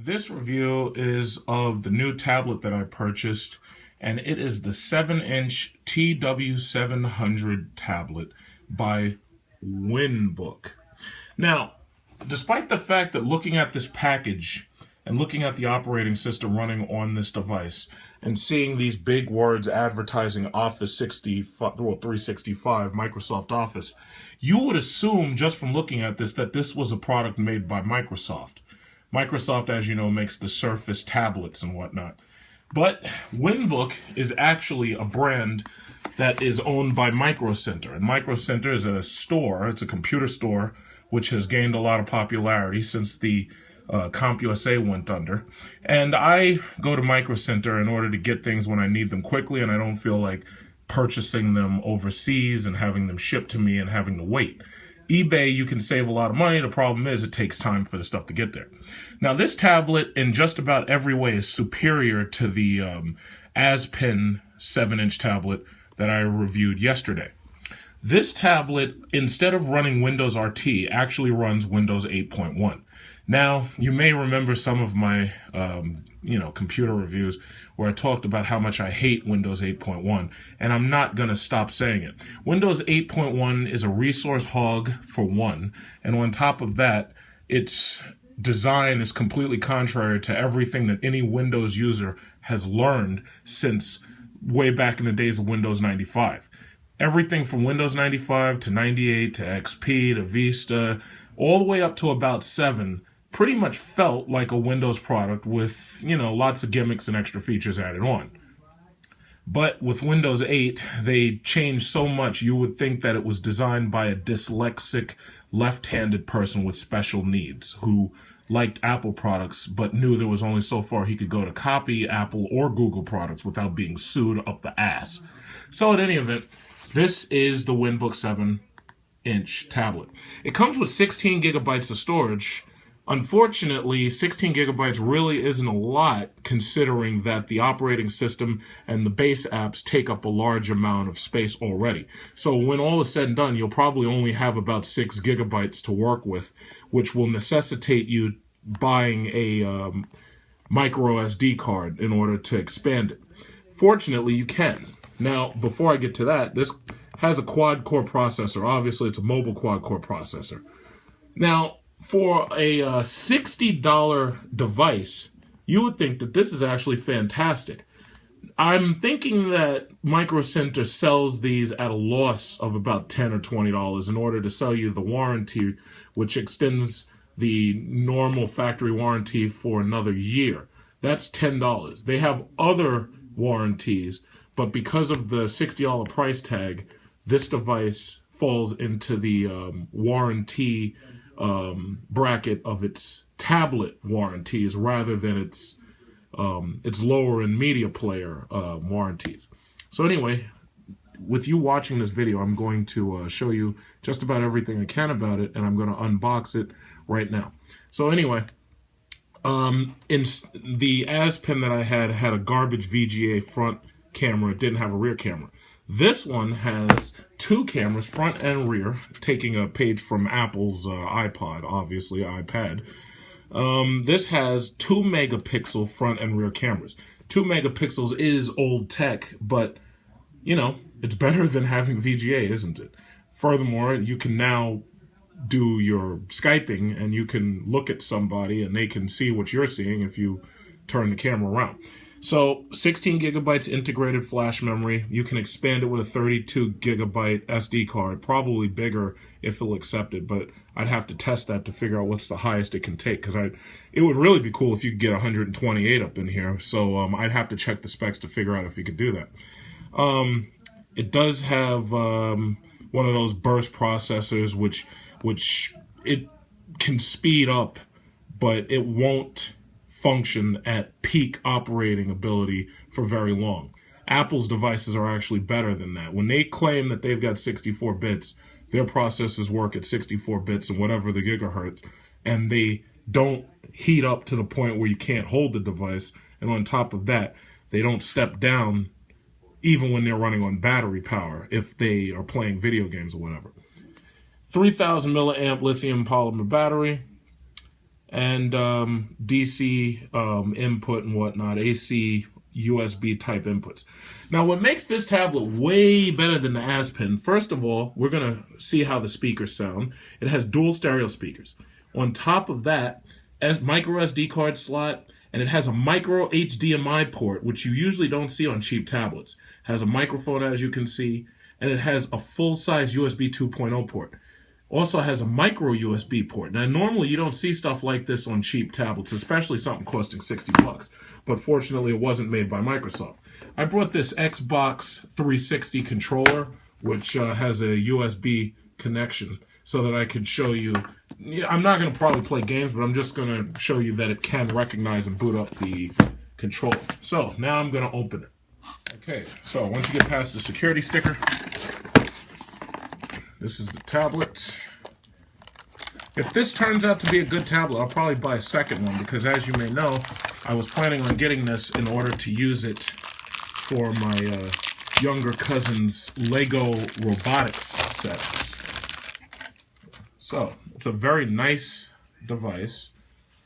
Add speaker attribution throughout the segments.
Speaker 1: This review is of the new tablet that I purchased, and it is the 7-inch TW700 tablet by Winbook. Now, despite the fact that looking at this package and looking at the operating system running on this device and seeing these big words advertising Office 365, Microsoft Office, you would assume just from looking at this that this was a product made by Microsoft. Microsoft, as you know, makes the Surface tablets and whatnot. But Winbook is actually a brand that is owned by Micro Center. And Micro Center is a store, it's a computer store, which has gained a lot of popularity since the CompUSA went under. And I go to Micro Center in order to get things when I need them quickly, and I don't feel like purchasing them overseas and having them shipped to me and having to wait. eBay, you can save a lot of money. The problem is it takes time for the stuff to get there. Now, this tablet in just about every way is superior to the ASPEN 7-inch tablet that I reviewed yesterday. This tablet, instead of running Windows RT, actually runs Windows 8.1. Now, you may remember some of my computer reviews where I talked about how much I hate Windows 8.1, and I'm not going to stop saying it. Windows 8.1 is a resource hog, for one, and on top of that, its design is completely contrary to everything that any Windows user has learned since way back in the days of Windows 95. Everything from Windows 95 to 98 to XP to Vista, all the way up to about 7, pretty much felt like a Windows product with, lots of gimmicks and extra features added on. But with Windows 8, they changed so much you would think that it was designed by a dyslexic, left-handed person with special needs who liked Apple products but knew there was only so far he could go to copy Apple or Google products without being sued up the ass. So in any event, this is the Winbook 7-inch tablet. It comes with 16 gigabytes of storage. Unfortunately, 16 gigabytes really isn't a lot considering that the operating system and the base apps take up a large amount of space already. So when all is said and done, you'll probably only have about 6 gigabytes to work with, which will necessitate you buying a micro SD card in order to expand it. Fortunately, you can. Now, before I get to that, this has a quad-core processor. Obviously, it's a mobile quad-core processor. Now, for a $60 device, you would think that this is actually fantastic. I'm thinking that Micro Center sells these at a loss of about $10 or $20 in order to sell you the warranty, which extends the normal factory warranty for another year. That's $10. They have other warranties, but because of the $60 price tag, this device falls into the warranty bracket of its tablet warranties rather than its lower and media player warranties. So anyway, with you watching this video, I'm going to show you just about everything I can about it, and I'm going to unbox it right now. So anyway, in the ASPEN that I had a garbage VGA front camera. It didn't have a rear camera. This one has 2 cameras, front and rear, taking a page from Apple's iPod, obviously, iPad. This has 2 megapixel front and rear cameras. 2 megapixels is old tech, but, it's better than having VGA, isn't it? Furthermore, you can now do your Skyping, and you can look at somebody, and they can see what you're seeing if you turn the camera around. So 16 gigabytes integrated flash memory. You can expand it with a 32 gigabyte SD card, probably bigger if it'll accept it, but I'd have to test that to figure out what's the highest it can take, because it would really be cool if you could get 128 up in here. So I'd have to check the specs to figure out if you could do that. It does have one of those burst processors, which it can speed up, but it won't function at peak operating ability for very long. Apple's devices are actually better than that. When they claim that they've got 64 bits, their processors work at 64 bits and whatever the gigahertz, and they don't heat up to the point where you can't hold the device, and on top of that, they don't step down even when they're running on battery power if they are playing video games or whatever. 3,000 milliamp lithium polymer battery, and DC input and whatnot, AC, USB type inputs. Now, what makes this tablet way better than the Aspen, first of all, we're going to see how the speakers sound. It has dual stereo speakers. On top of that, micro SD card slot, and it has a Micro-HDMI port, which you usually don't see on cheap tablets. It has a microphone, as you can see, and it has a full-size USB 2.0 port. Also has a micro USB port. Now, normally you don't see stuff like this on cheap tablets, especially something costing 60 bucks. But fortunately, it wasn't made by Microsoft. I brought this Xbox 360 controller, which has a USB connection, so that I could show you. I'm not going to probably play games, but I'm just going to show you that it can recognize and boot up the controller. So now I'm going to open it. Okay, so once you get past the security sticker, this is the tablet. If this turns out to be a good tablet, I'll probably buy a second one, because as you may know, I was planning on getting this in order to use it for my younger cousin's Lego robotics sets. So, it's a very nice device.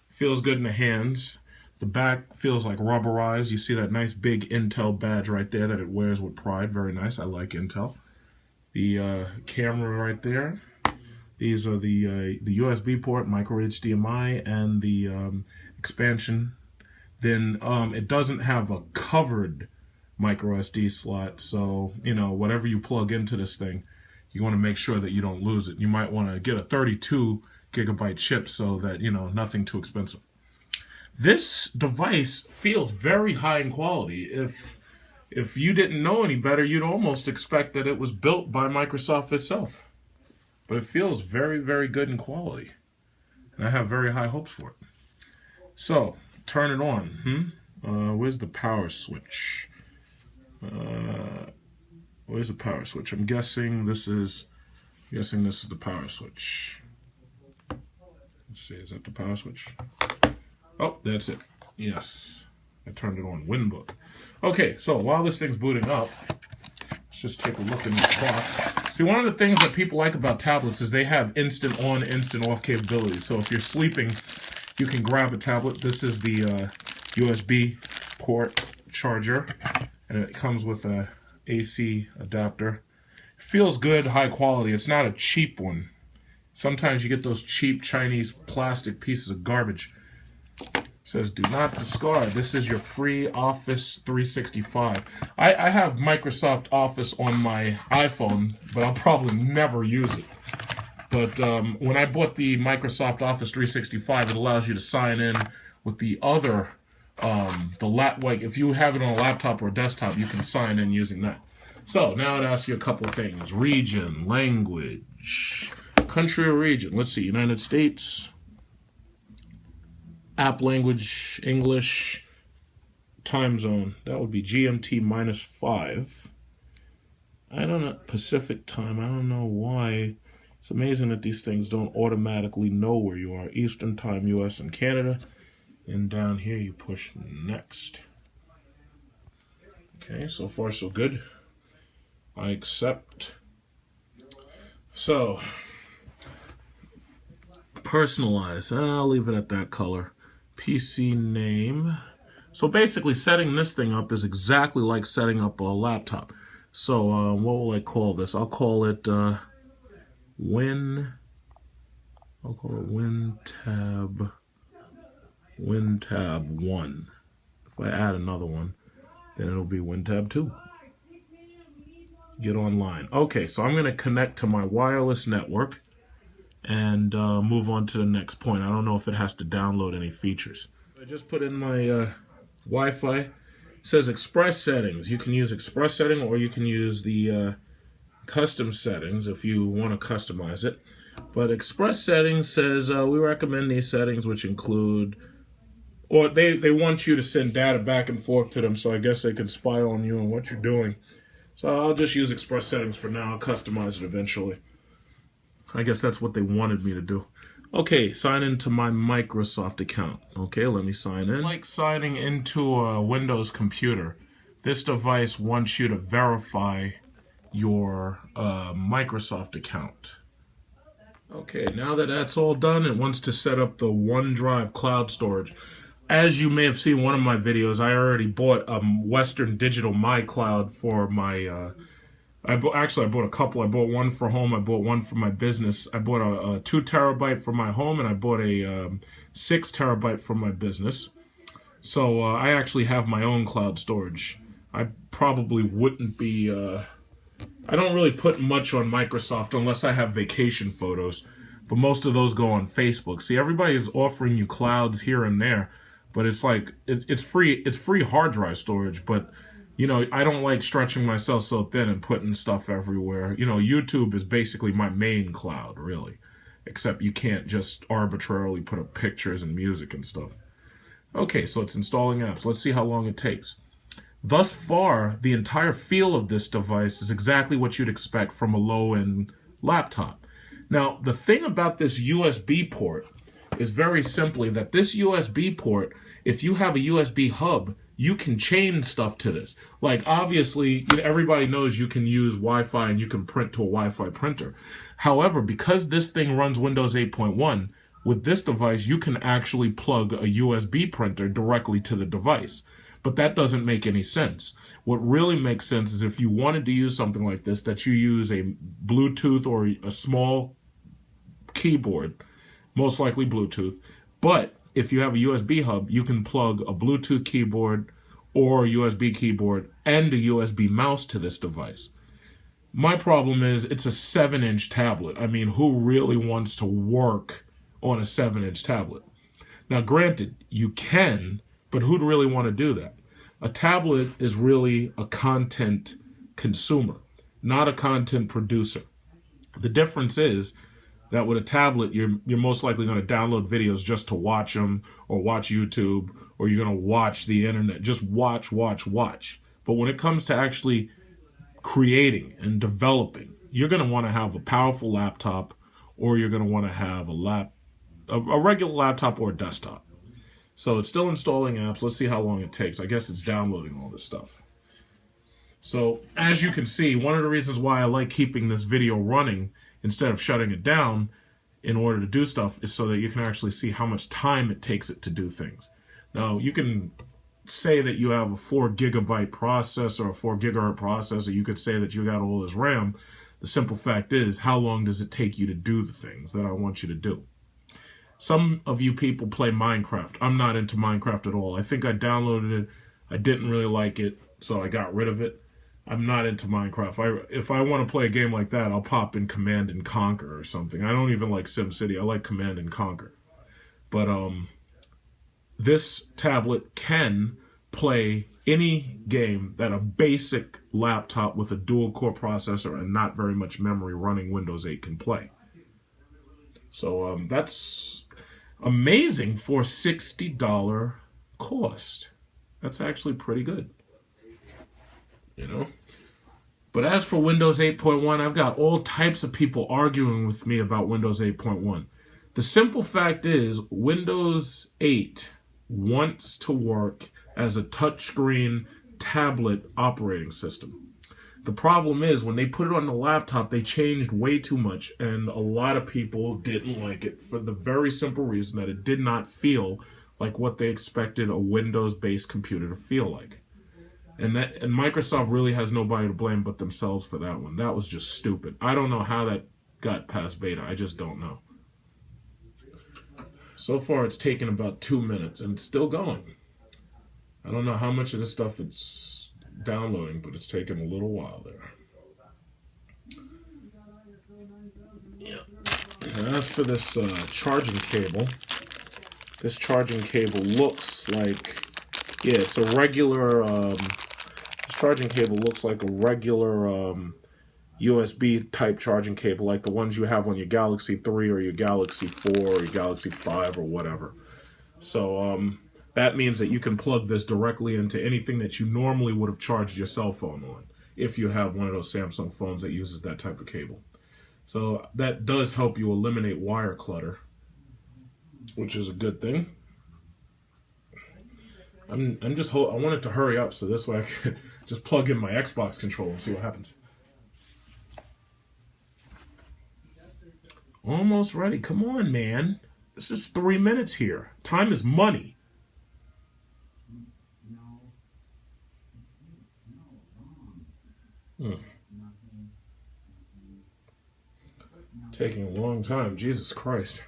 Speaker 1: Feels good in the hands. The back feels like rubberized. You see that nice big Intel badge right there that it wears with pride. Very nice. I like Intel. The camera right there. These are the USB port, micro HDMI, and the expansion. Then it doesn't have a covered micro SD slot, so you know, whatever you plug into this thing, you want to make sure that you don't lose it. You might want to get a 32 gigabyte chip so that, you know, nothing too expensive. This device feels very high in quality. If you didn't know any better, you'd almost expect that it was built by Microsoft itself. But it feels very, very good in quality. And I have very high hopes for it. So, turn it on. Where's the power switch? Where's the power switch? I'm guessing this is the power switch. Let's see, is that the power switch? Oh, that's it. Yes. I turned it on. Winbook. Okay, so while this thing's booting up, let's just take a look in this box. See, one of the things that people like about tablets is they have instant on, instant off capabilities. So if you're sleeping, you can grab a tablet. This is the USB port charger, and it comes with a AC adapter. It feels good, high quality. It's not a cheap one. Sometimes you get those cheap Chinese plastic pieces of garbage. It says, do not discard. This is your free Office 365. I have Microsoft Office on my iPhone, but I'll probably never use it. But when I bought the Microsoft Office 365, it allows you to sign in with the other, like if you have it on a laptop or a desktop, you can sign in using that. So now it asks you a couple of things. Region, language, country or region. Let's see, United States. App language, English, time zone. That would be GMT -5. I don't know, Pacific time. I don't know why. It's amazing that these things don't automatically know where you are. Eastern time, US and Canada. And down here you push next. Okay, so far so good. I accept. So, personalize. I'll leave it at that color. PC name. So basically setting this thing up is exactly like setting up a laptop. So what will I call this? I'll call it WinTab 1. If I add another one, then it'll be WinTab 2. Get online. Okay, so I'm going to connect to my wireless network and move on to the next point. I don't know if it has to download any features. I just put in my Wi-Fi. It says express settings. You can use express setting, or you can use the custom settings if you want to customize it. But express settings says we recommend these settings, which include, or they want you to send data back and forth to them, so I guess they can spy on you and what you're doing. So I'll just use express settings for now. I'll customize it eventually. I guess that's what they wanted me to do. Okay, sign into my Microsoft account. Okay, let me sign in. It's like signing into a Windows computer. This device wants you to verify your Microsoft account. Okay, now that that's all done, it wants to set up the OneDrive cloud storage. As you may have seen in one of my videos, I already bought Western Digital My Cloud for my, I bought a couple. I bought one for home, I bought one for my business. I bought a 2 terabyte for my home, and I bought a 6 terabyte for my business. So I actually have my own cloud storage. I probably wouldn't be, I don't really put much on Microsoft unless I have vacation photos, but most of those go on Facebook. See, everybody's offering you clouds here and there, but it's like, it's free hard drive storage, but you know, I don't like stretching myself so thin and putting stuff everywhere. You know, YouTube is basically my main cloud, really, except you can't just arbitrarily put up pictures and music and stuff. Okay, so it's installing apps. Let's see how long it takes. Thus far, the entire feel of this device is exactly what you'd expect from a low-end laptop. Now, the thing about this USB port is very simply that this USB port, if you have a USB hub, you can chain stuff to this. Like, obviously, everybody knows you can use Wi-Fi and you can print to a Wi-Fi printer. However, because this thing runs Windows 8.1, with this device, you can actually plug a USB printer directly to the device. But that doesn't make any sense. What really makes sense is if you wanted to use something like this, that you use a Bluetooth or a small keyboard, most likely Bluetooth. But if you have a USB hub, you can plug a Bluetooth keyboard or a USB keyboard and a USB mouse to this device. My problem is it's a 7-inch tablet. I mean, who really wants to work on a 7-inch tablet? Now, granted, you can, but who'd really want to do that? A tablet is really a content consumer, not a content producer. The difference is that with a tablet, you're most likely going to download videos just to watch them, or watch YouTube, or you're going to watch the internet. Just watch. But when it comes to actually creating and developing, you're going to want to have a powerful laptop, or you're going to want to have a regular laptop or a desktop. So it's still installing apps. Let's see how long it takes. I guess it's downloading all this stuff. So as you can see, one of the reasons why I like keeping this video running instead of shutting it down in order to do stuff is so that you can actually see how much time it takes it to do things. Now, you can say that you have a 4 gigabyte processor or a 4 gigahertz processor. You could say that you got all this RAM. The simple fact is, how long does it take you to do the things that I want you to do? Some of you people play Minecraft. I'm not into Minecraft at all. I think I downloaded it. I didn't really like it, so I got rid of it. I'm not into Minecraft. If I want to play a game like that, I'll pop in Command and Conquer or something. I don't even like SimCity. I like Command and Conquer. But this tablet can play any game that a basic laptop with a dual-core processor and not very much memory running Windows 8 can play. So that's amazing for $60 cost. That's actually pretty good, you know. But as for Windows 8.1, I've got all types of people arguing with me about Windows 8.1. The simple fact is, Windows 8 wants to work as a touchscreen tablet operating system. The problem is, when they put it on the laptop, they changed way too much, and a lot of people didn't like it for the very simple reason that it did not feel like what they expected a Windows-based computer to feel like. And Microsoft really has nobody to blame but themselves for that one. That was just stupid. I don't know how that got past beta. I just don't know. So far, it's taken about 2 minutes, and it's still going. I don't know how much of this stuff it's downloading, but it's taken a little while there. Yeah. And as for this charging cable, this charging cable looks like, yeah, it's a regular, this charging cable looks like a regular USB type charging cable, like the ones you have on your Galaxy 3 or your Galaxy 4 or your Galaxy 5 or whatever. So that means that you can plug this directly into anything that you normally would have charged your cell phone on, if you have one of those Samsung phones that uses that type of cable. So that does help you eliminate wire clutter, which is a good thing. I want it to hurry up so this way I can just plug in my Xbox controller and see what happens. Almost ready. Come on, man. This is 3 minutes here. Time is money. Taking a long time. Jesus Christ.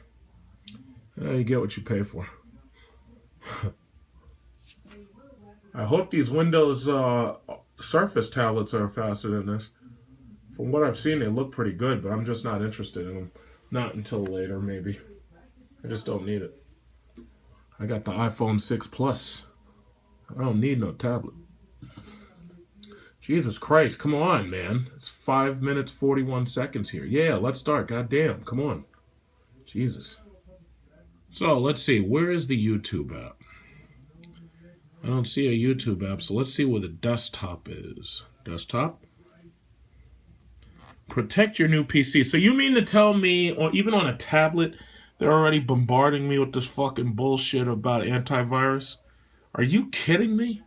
Speaker 1: You get what you pay for. I hope these Windows Surface tablets are faster than this. From what I've seen, they look pretty good, but I'm just not interested in them. Not until later, maybe. I just don't need it. I got the iPhone 6 Plus. I don't need no tablet. Jesus Christ, come on, man. It's 5 minutes, 41 seconds here. Yeah, let's start. Goddamn, come on. Jesus. So, let's see. Where is the YouTube app? I don't see a YouTube app, so let's see where the desktop is. Desktop? Protect your new PC. So you mean to tell me, or even on a tablet, they're already bombarding me with this fucking bullshit about antivirus? Are you kidding me?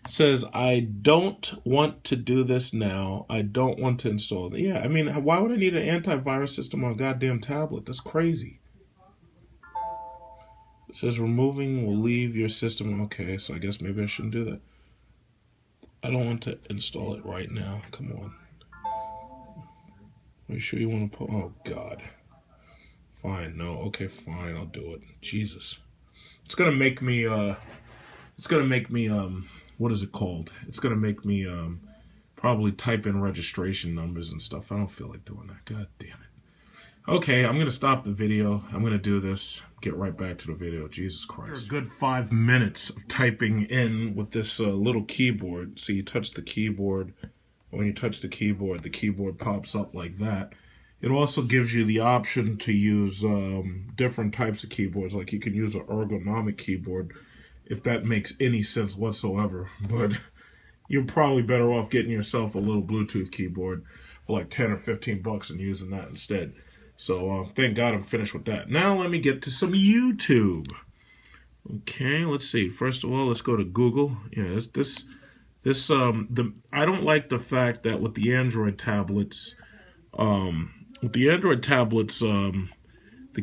Speaker 1: It says, I don't want to do this now. I don't want to install it. Yeah, I mean, why would I need an antivirus system on a goddamn tablet? That's crazy. It says removing will leave your system. Okay, so I guess maybe I shouldn't do that. I don't want to install it right now. Come on. Are you sure you want to put... Oh, God. Fine, no. Okay, fine, I'll do it. Jesus. It's going to make me, what is it called? It's going to make me, probably type in registration numbers and stuff. I don't feel like doing that. God damn it. Okay, I'm going to stop the video. I'm going to do this. Get right back to the video. Jesus Christ. A good 5 minutes of typing in with this little keyboard. So you touch the keyboard. When you touch the keyboard pops up like that. It also gives you the option to use different types of keyboards. Like you can use an ergonomic keyboard, if that makes any sense whatsoever. But you're probably better off getting yourself a little Bluetooth keyboard for like 10 or 15 bucks and using that instead. So thank God I'm finished with that. Now let me get to some YouTube. Okay, let's see. First of all, let's go to Google. Yeah, I don't like the fact that with the Android tablets, the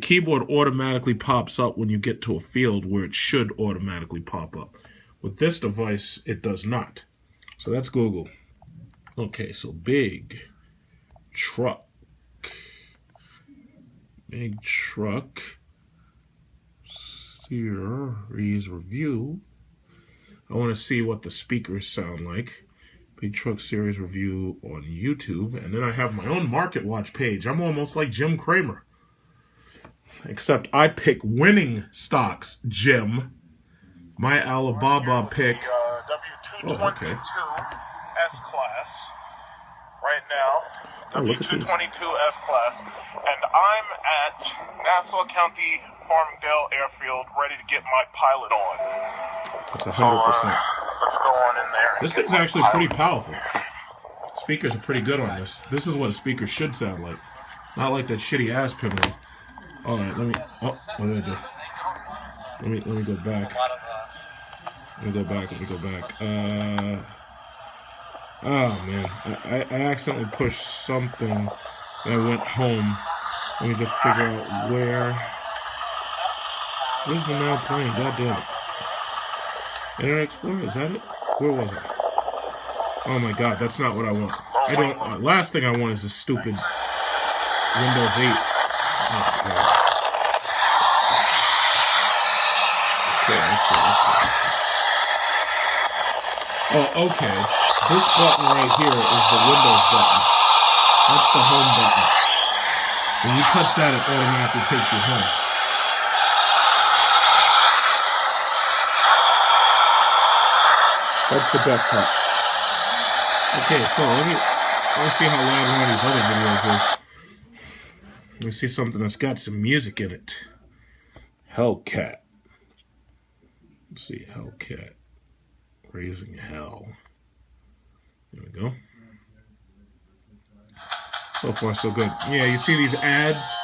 Speaker 1: keyboard automatically pops up when you get to a field where it should automatically pop up. With this device, it does not. So that's Google. Okay, so Big Truck series review. I want to see what the speakers sound like. Big Truck series review on YouTube. And then I have my own Market Watch page. I'm almost like Jim Cramer. Except I pick winning stocks, Jim. My Alibaba pick. W222 S-Class. Right now. W222 S-Class. And I'm at Nassau County Farmingdale Airfield ready to get my pilot on. That's 100%. So, let's go on in there. This thing's actually pretty powerful. Speakers are pretty good on this. This is what a speaker should sound like. Not like that shitty ass pinwheel. Alright, let me... Oh, what did I do? Let me go back. Let me go back. Oh, man. I accidentally pushed something and I went home. Let me just figure out where... Where's the now playing? God damn it. Internet Explorer? Is that it? Where was I? Oh my God, that's not what I want. I don't... last thing I want is a stupid Windows 8. Oh, God. Okay, let's see. Oh, okay. This button right here is the Windows button. That's the home button. When you touch that, it automatically takes you home. That's the desktop. Okay, so let me see how loud one of these other videos is. Let me see something that's got some music in it. Hellcat. Let's see, Hellcat. Raising Hell. There we go. So far, so good. Yeah, you see these ads?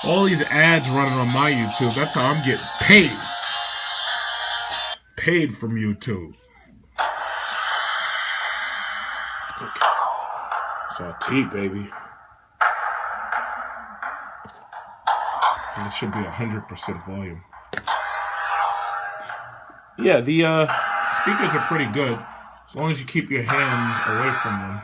Speaker 1: All these ads running on my YouTube. That's how I'm getting paid. Paid from YouTube. Okay. It's all T, baby. And it should be 100% volume. Yeah, the speakers are pretty good, as long as you keep your hand away from them.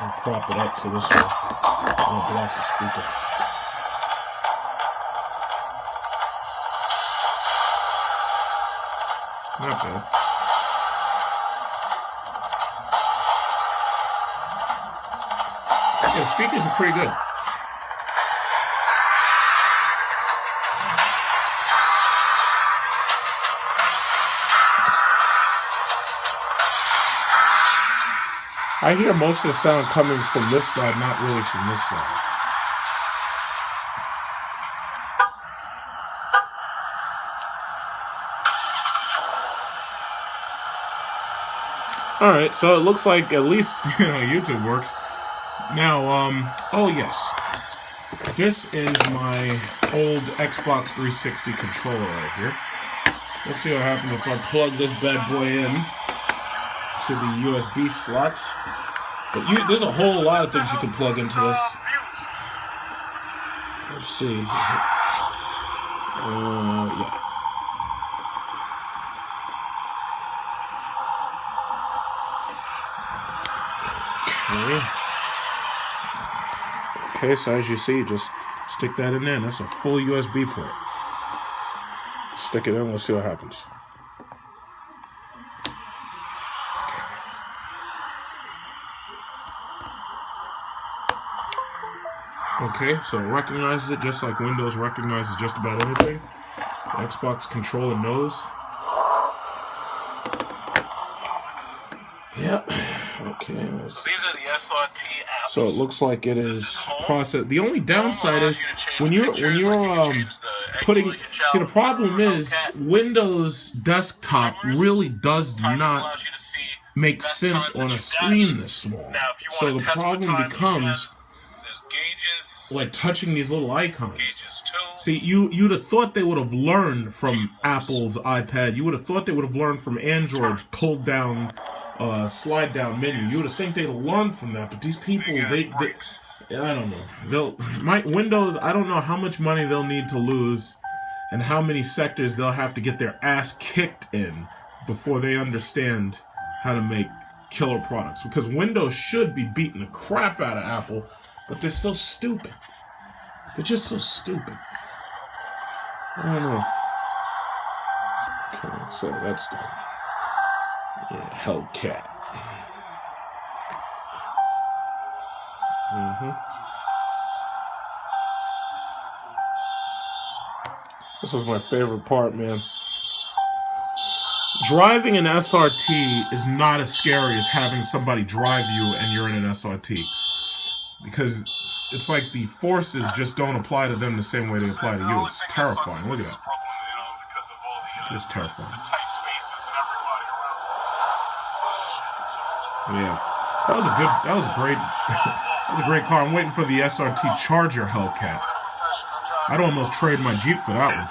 Speaker 1: And prop it up so this will block the speaker. Not bad. Yeah, the speakers are pretty good. I hear most of the sound coming from this side, not really from this side. Alright, so it looks like at least, YouTube works. Now, oh yes. This is my old Xbox 360 controller right here. Let's see what happens if I plug this bad boy in to the USB slot. But there's a whole lot of things you can plug into this. Let's see. Yeah. Okay, so as you see, just stick that in there. That's a full USB port. Stick it in, let's see what happens. Okay, so it recognizes it just like Windows recognizes just about anything. The Xbox controller knows. Yep. Okay.
Speaker 2: These are the SRT apps.
Speaker 1: So it looks like it is processed. The only downside is when you're putting. See, the problem is Windows desktop really does not make sense on a screen this small. So the problem becomes like touching these little icons. See, you'd have thought they would have learned from Apple's iPad. You would have thought they would have learned from Android's pulled down, slide down menu. You would have think they'd have learned from that. But these people, they I don't know. Windows, I don't know how much money they'll need to lose and how many sectors they'll have to get their ass kicked in before they understand how to make killer products. Because Windows should be beating the crap out of Apple, but they're so stupid. They're just so stupid. I don't know. Okay, so that's done. Yeah, Hellcat. This is my favorite part, man. Driving an SRT is not as scary as having somebody drive you and you're in an SRT. Because it's like the forces just don't apply to them the same way they apply to you. It's terrifying. Look at that. It's terrifying. Yeah. That was a great car. I'm waiting for the SRT Charger Hellcat. I'd almost trade my Jeep for that one.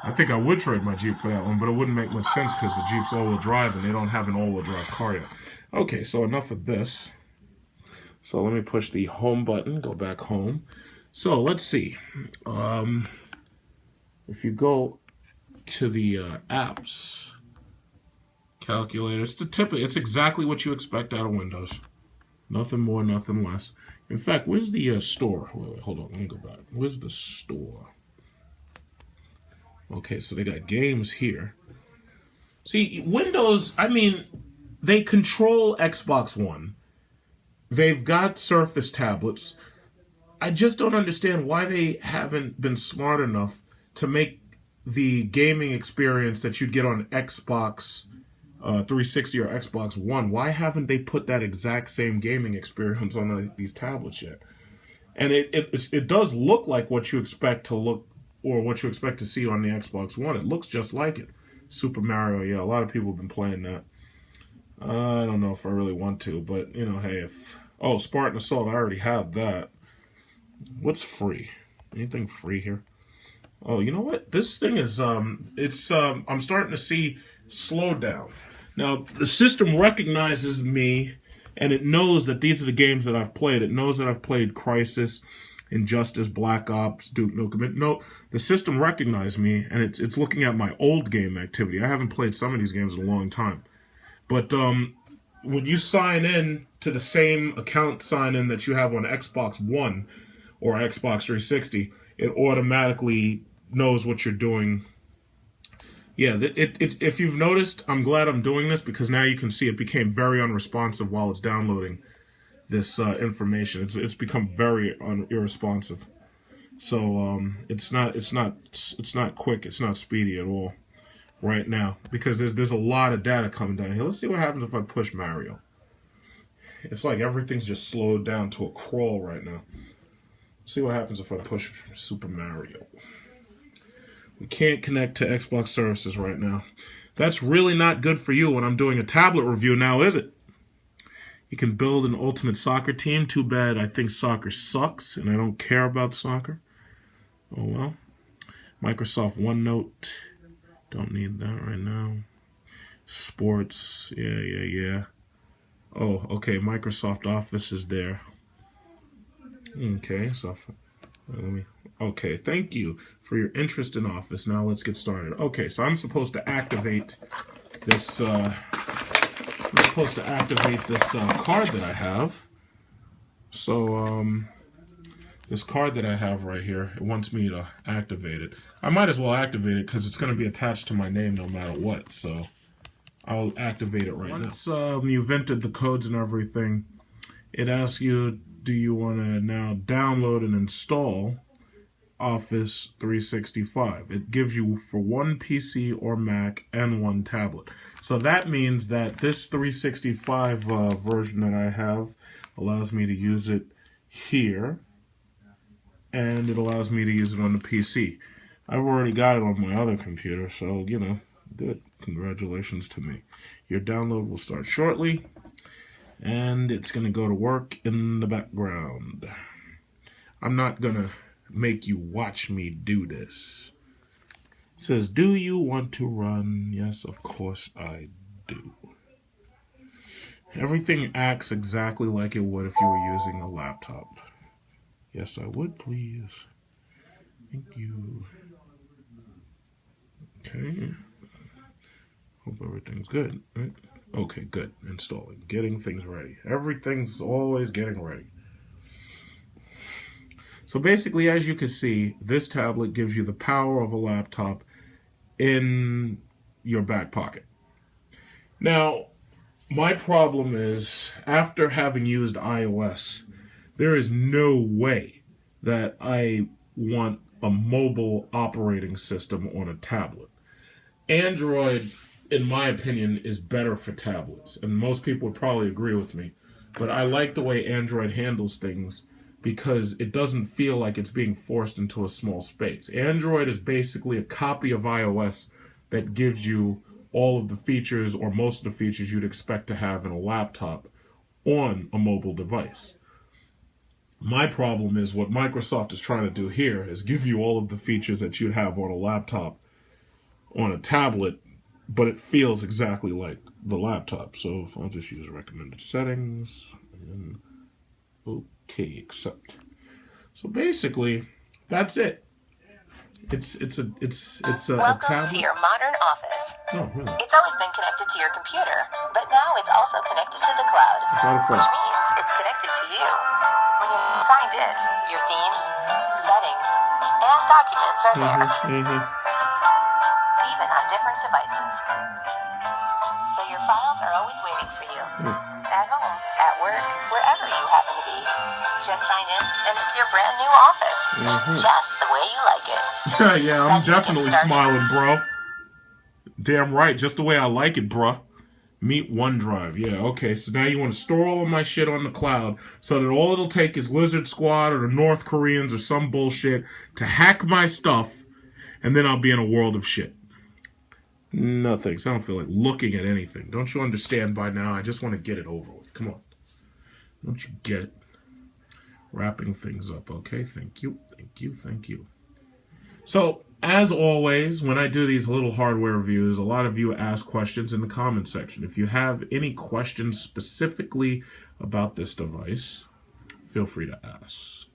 Speaker 1: I think I would trade my Jeep for that one, but it wouldn't make much sense because the Jeep's all-wheel drive and they don't have an all-wheel drive car yet. Okay, so enough of this. So let me push the home button, go back home. So let's see. If you go to the apps, calculator, it's exactly what you expect out of Windows. Nothing more, nothing less. In fact, where's the store? Wait, hold on, let me go back. Where's the store? Okay, so they got games here. See, Windows, I mean, they control Xbox One. They've got Surface tablets. I just don't understand why they haven't been smart enough to make the gaming experience that you'd get on Xbox 360 or Xbox One. Why haven't they put that exact same gaming experience on these tablets yet? And it does look like what you expect to look, or what you expect to see on the Xbox One. It looks just like it. Super Mario, yeah, a lot of people have been playing that. I don't know if I really want to, but, you know, hey, if... Oh, Spartan Assault, I already have that. What's free? Anything free here? Oh, you know what? This thing is, I'm starting to see slowdown. Now, the system recognizes me, and it knows that these are the games that I've played. It knows that I've played Crysis, Injustice, Black Ops, Duke Nukem. No, the system recognized me, and it's looking at my old game activity. I haven't played some of these games in a long time. But when you sign in to the same account sign-in that you have on Xbox One or Xbox 360, it automatically knows what you're doing. Yeah, if you've noticed, I'm glad I'm doing this because now you can see it became very unresponsive while it's downloading this information. It's become very irresponsive. So it's not quick. It's not speedy at all right now because there's a lot of data coming down here. Let's see what happens if I push Mario. It's like everything's just slowed down to a crawl right now. See what happens if I push Super Mario. We can't connect to Xbox services right now. That's really not good for you when I'm doing a tablet review now, is it? You can build an ultimate soccer team. Too bad I think soccer sucks and I don't care about soccer. Oh well. Microsoft OneNote. Don't need that right now. Sports. Yeah. Oh, okay. Microsoft Office is there. Okay, so okay, thank you for your interest in Office. Now let's get started. Okay, so I'm supposed to activate this card that I have. So this card that I have right here, it wants me to activate it. I might as well activate it because it's going to be attached to my name no matter what. So I'll activate it right now. Once you've entered the codes and everything, it asks you, do you want to now download and install Office 365? It gives you for one PC or Mac and one tablet. So that means that this 365 version that I have allows me to use it here, and it allows me to use it on the PC. I've already got it on my other computer, so, you know, good. Congratulations to me. Your download will start shortly. And it's going to go to work in the background. I'm not going to make you watch me do this. It says, do you want to run? Yes, of course I do. Everything acts exactly like it would if you were using a laptop. Yes, I would, please. Thank you. Okay. Hope everything's good, right? Okay, good. Installing. Getting things ready. Everything's always getting ready. So basically, as you can see, this tablet gives you the power of a laptop in your back pocket. Now, my problem is, after having used iOS, there is no way that I want a mobile operating system on a tablet. Android, in my opinion, is better for tablets, and most people would probably agree with me. But I like the way Android handles things because it doesn't feel like it's being forced into a small space. Android is basically a copy of iOS that gives you all of the features or most of the features you'd expect to have in a laptop on a mobile device. My problem is what Microsoft is trying to do here is give you all of the features that you'd have on a laptop on a tablet, but it feels exactly like the laptop. So I'll just use recommended settings and okay, accept. So basically, that's it. It's a
Speaker 3: Welcome
Speaker 1: tablet.
Speaker 3: to your modern office.
Speaker 1: Oh, really?
Speaker 3: It's always been connected to your computer, but now it's also connected to the cloud,
Speaker 1: Without a
Speaker 3: which
Speaker 1: friend.
Speaker 3: means it's connected to you. When you're signed in, your themes, settings, and documents are there, even on different devices. So your files are always waiting for you. At home, at work, wherever you happen to be. Just sign in, and it's your brand new office. Just the way you like it.
Speaker 1: Yeah, I'm definitely smiling, bro. Damn right, just the way I like it, bro. Meet OneDrive. Yeah, okay, so now you want to store all of my shit on the cloud so that all it'll take is Lizard Squad or the North Koreans or some bullshit to hack my stuff, and then I'll be in a world of shit. No thanks. I don't feel like looking at anything. Don't you understand by now? I just want to get it over with. Come on. Don't you get it? Wrapping things up. Okay, thank you. Thank you. Thank you. So, as always, when I do these little hardware reviews, a lot of you ask questions in the comment section. If you have any questions specifically about this device, feel free to ask.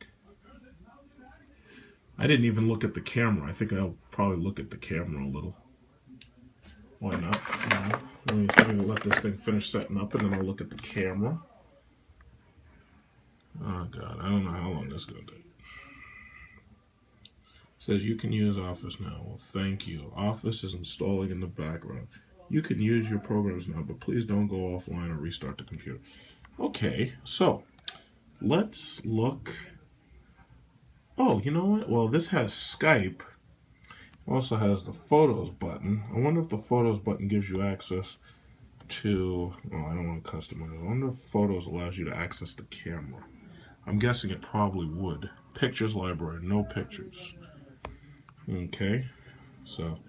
Speaker 1: I didn't even look at the camera. I think I'll probably look at the camera a little. Why not? Let me let this thing finish setting up, and then I'll look at the camera. Oh, God. I don't know how long this is going to take. Says you can use Office now. Well, thank you. Office is installing in the background. You can use your programs now, but please don't go offline or restart the computer. Okay, so let's look. Oh, you know what? Well, this has Skype. Also has the Photos button. I wonder if the Photos button gives you access to... Oh, I don't want to customize it. I wonder if Photos allows you to access the camera. I'm guessing it probably would. Pictures library, no pictures. Okay, so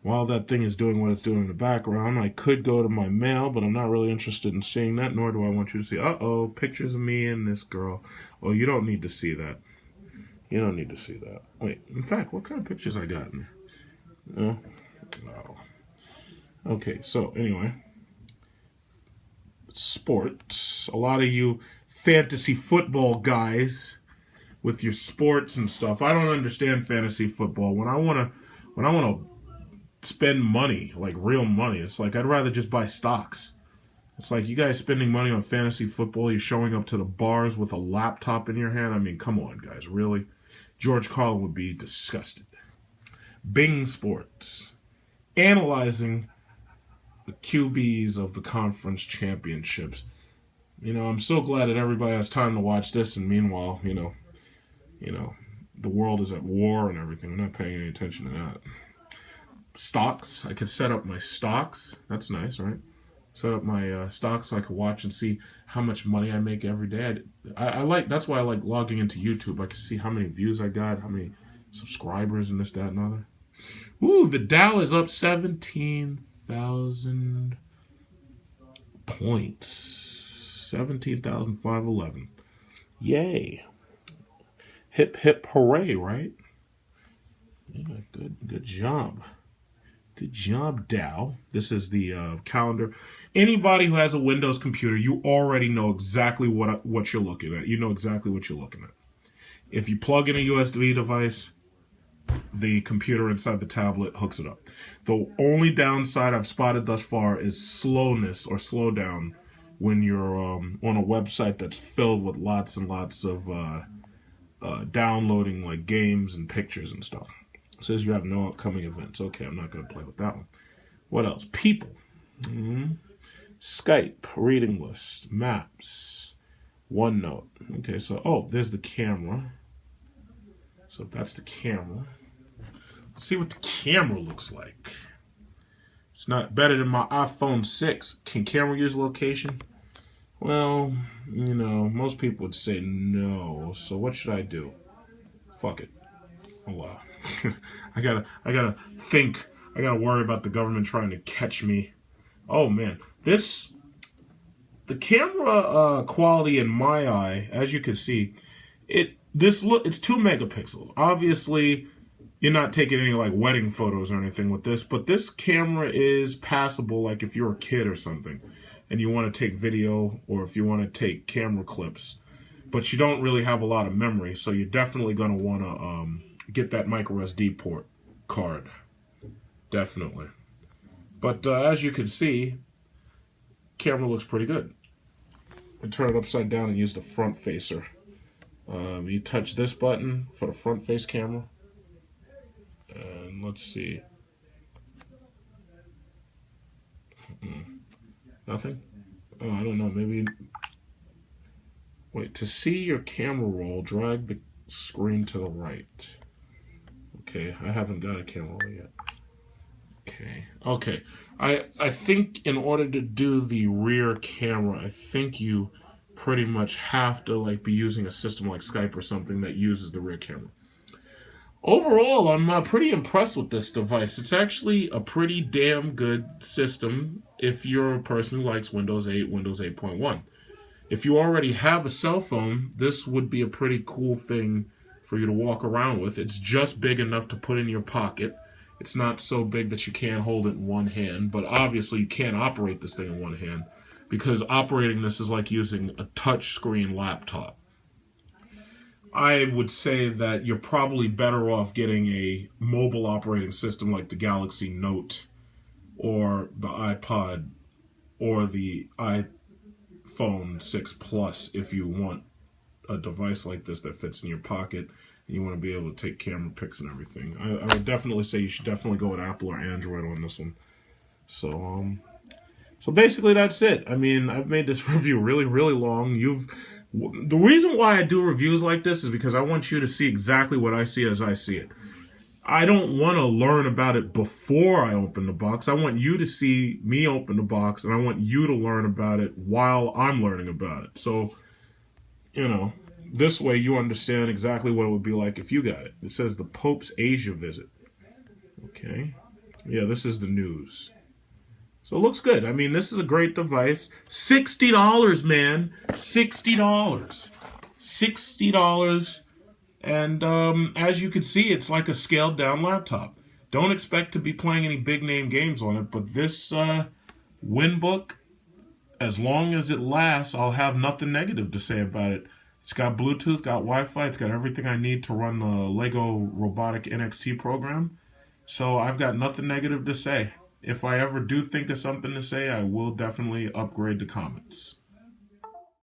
Speaker 1: while that thing is doing what it's doing in the background, I could go to my mail, but I'm not really interested in seeing that, nor do I want you to see, uh-oh, pictures of me and this girl. Oh, you don't need to see that. You don't need to see that. Wait, in fact, what kind of pictures I got in there? No. Okay, so anyway. Sports. A lot of you fantasy football guys with your sports and stuff. I don't understand fantasy football. When I want to spend money, like real money, it's like I'd rather just buy stocks. It's like you guys spending money on fantasy football, you're showing up to the bars with a laptop in your hand. I mean, come on, guys, really? George Carlin would be disgusted. Bing Sports. Analyzing the QBs of the conference championships. You know, I'm so glad that everybody has time to watch this, and meanwhile, you know, the world is at war and everything. I'm not paying any attention to that. Stocks. I could set up my stocks. That's nice, right? Set up my stocks so I could watch and see how much money I make every day. I like. That's why I like logging into YouTube. I can see how many views I got, how many subscribers, and this, that, and other. Ooh, the Dow is up 17,000 points. 17,511. Yay. Hip, hip, hooray, right? Yeah, good job. Good job, Dow. This is the calendar. Anybody who has a Windows computer, you already know exactly what you're looking at. You know exactly what you're looking at. If you plug in a USB device, the computer inside the tablet hooks it up. The only downside I've spotted thus far is slowness or slowdown when you're on a website that's filled with lots and lots of downloading like games and pictures and stuff. It says you have no upcoming events. Okay, I'm not going to play with that one. What else? People. Skype, reading list, maps, OneNote. Okay, so, oh, there's the camera. So if that's the camera, let's see what the camera looks like. It's not better than my iPhone 6. Can camera use location? Well, you know, most people would say no. So what should I do? Fuck it. Oh wow. I gotta think. I gotta worry about the government trying to catch me. Oh man, the camera quality in my eye, as you can see, it's 2 megapixels. Obviously, you're not taking any like wedding photos or anything with this, but this camera is passable. Like if you're a kid or something, and you want to take video, or if you want to take camera clips, but you don't really have a lot of memory, so you're definitely gonna want to get that micro SD port card. Definitely. But as you can see, camera looks pretty good. I turn it upside down and use the front facer. You touch this button for the front face camera. And let's see. Nothing? Oh, I don't know. Maybe. Wait, to see your camera roll, drag the screen to the right. Okay, I haven't got a camera roll yet. Okay. I think in order to do the rear camera, I think you pretty much have to like be using a system like Skype or something that uses the rear camera. Overall, I'm pretty impressed with this device. It's actually a pretty damn good system if you're a person who likes Windows 8, Windows 8.1. If you already have a cell phone, this would be a pretty cool thing for you to walk around with. It's just big enough to put in your pocket. It's not so big that you can't hold it in one hand, but obviously you can't operate this thing in one hand because operating this is like using a touch screen laptop. I would say that you're probably better off getting a mobile operating system like the Galaxy Note or the iPod or the iPhone 6 Plus if you want a device like this that fits in your pocket and you want to be able to take camera pics and everything. I would definitely say you should definitely go with Apple or Android on this one. So basically that's it. I mean, I've made this review really, really long. The reason why I do reviews like this is because I want you to see exactly what I see as I see it. I don't want to learn about it before I open the box. I want you to see me open the box, and I want you to learn about it while I'm learning about it. So, you know, this way you understand exactly what it would be like if you got it. It says the Pope's Asia visit. Okay. Yeah, this is the news. So it looks good. I mean, this is a great device. $60, man. $60. $60. And as you can see, it's like a scaled down laptop. Don't expect to be playing any big name games on it, but this Winbook, as long as it lasts, I'll have nothing negative to say about it. It's got Bluetooth, got Wi-Fi, it's got everything I need to run the Lego Robotic NXT program. So I've got nothing negative to say. If I ever do think of something to say, I will definitely upgrade the comments.